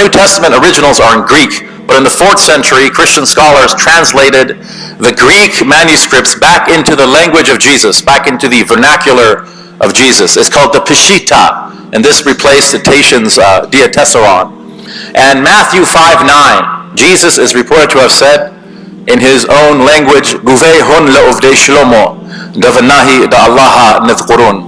New Testament originals are in Greek, but in the 4th century, Christian scholars translated the Greek manuscripts back into the language of Jesus, back into the vernacular of Jesus. It's called the Peshitta, and this replaced the Tatian's Diatessaron. And Matthew 5:9, Jesus is reported to have said in his own language, Guvehun le'uvdei shlomo, davanahi da'allaha nithqurun.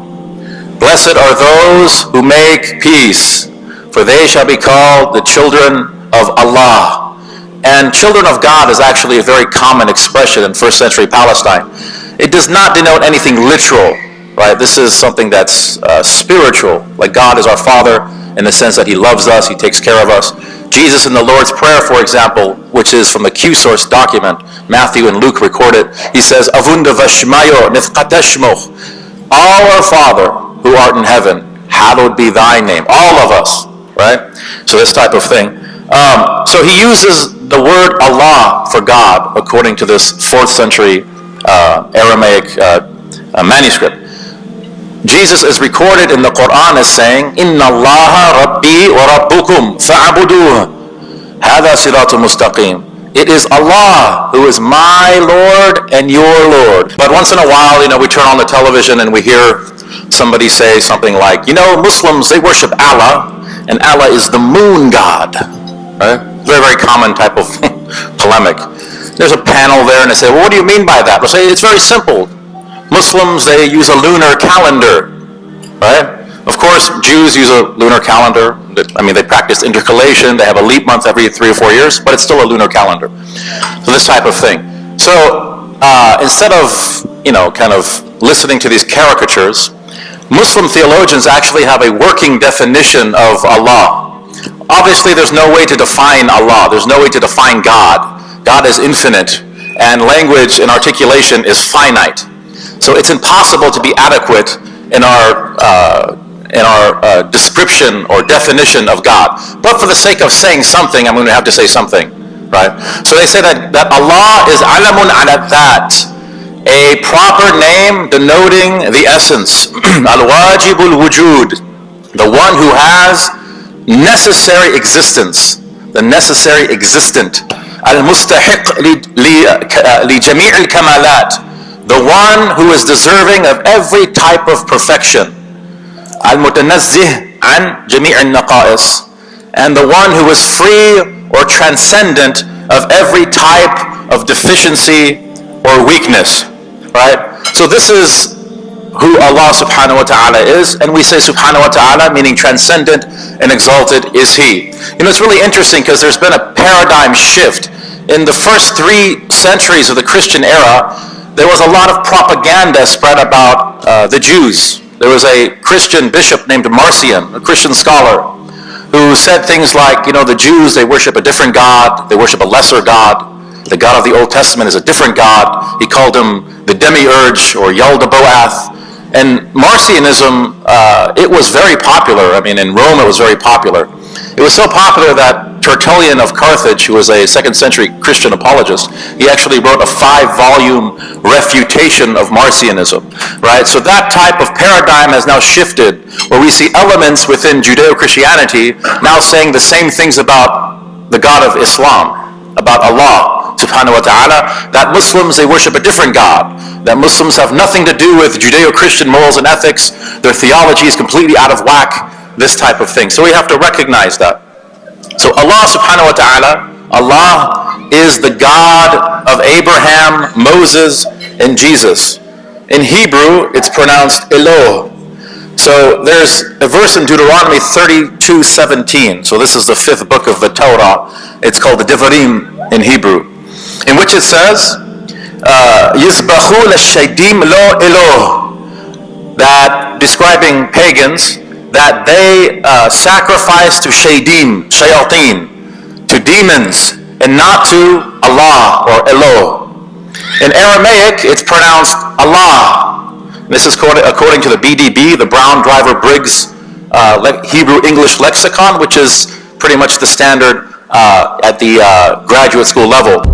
Blessed are those who make peace, for they shall be called the children of Allah. And children of God is actually a very common expression in 1st century Palestine. It does not denote anything literal, right? This is something that's spiritual, like God is our Father in the sense that he loves us, he takes care of us. Jesus in the Lord's Prayer, for example, which is from the Q-source document, Matthew and Luke record it, he says, Avunda vashmayo nifqatashmoch, our Father who art in heaven, hallowed be thy name. All of us, right? So this type of thing. So he uses the word Allah for God according to this 4th century Aramaic manuscript. Jesus is recorded in the Quran as saying, Inna Allaha Rabbi wa Rabbukum fa'abuduh. Hadha siratul mustaqim. It is Allah who is my Lord and your Lord. But once in a while, we turn on the television and we hear somebody say something like, Muslims, they worship Allah, and Allah is the moon god. Right? Very, very common type of polemic. There's a panel there and they say, well, what do you mean by that? We'll say, it's very simple. Muslims, they use a lunar calendar, right? Of course, Jews use a lunar calendar. They practice intercalation. They have a leap month every 3 or 4 years, but it's still a lunar calendar. So this type of thing. So instead of, kind of listening to these caricatures, Muslim theologians actually have a working definition of Allah. Obviously, there's no way to define Allah. There's no way to define God. God is infinite, and language and articulation is finite. So it's impossible to be adequate in our description or definition of God. But for the sake of saying something, I'm going to have to say something, right? So they say that Allah is alamun ala that, a proper name denoting the essence. Al-wajibul wujud, the one who has necessary existence, the necessary existent. Al-mustahiq li jami' al-kamalat, the one who is deserving of every type of perfection. Al-mutanazzih an jami' al-naqa'is, and the one who is free or transcendent of every type of deficiency or weakness, right? So this is who Allah subhanahu wa ta'ala is, and we say subhanahu wa ta'ala, meaning transcendent and exalted is he. It's really interesting because there's been a paradigm shift. In the first 3 centuries of the Christian era, there was a lot of propaganda spread about the Jews. There was a Christian bishop named Marcion, a Christian scholar, who said things like, the Jews, they worship a different God, they worship a lesser God. The God of the Old Testament is a different God. He called him the demiurge or Yaldabaoth. And Marcionism, it was very popular. In Rome it was very popular. It was so popular that Tertullian of Carthage, who was a 2nd century Christian apologist, he actually wrote a 5-volume refutation of Marcionism, right? So that type of paradigm has now shifted, where we see elements within Judeo-Christianity now saying the same things about the God of Islam, about Allah subhanahu wa ta'ala, that Muslims, they worship a different God, that Muslims have nothing to do with Judeo-Christian morals and ethics, their theology is completely out of whack, this type of thing. So we have to recognize that. So Allah subhanahu wa ta'ala, Allah is the God of Abraham, Moses, and Jesus. In Hebrew, it's pronounced Eloh. So there's a verse in Deuteronomy 32:17. So this is the 5th book of the Torah. It's called the Devarim in Hebrew, in which it says, Yizbahu l'shaydim lo Eloh, that describing pagans, that they sacrifice to shaydim, shayateen, to demons, and not to Allah or Eloh. In Aramaic, it's pronounced Allah. This is according to the BDB, the Brown Driver Briggs Hebrew English lexicon, which is pretty much the standard at the graduate school level.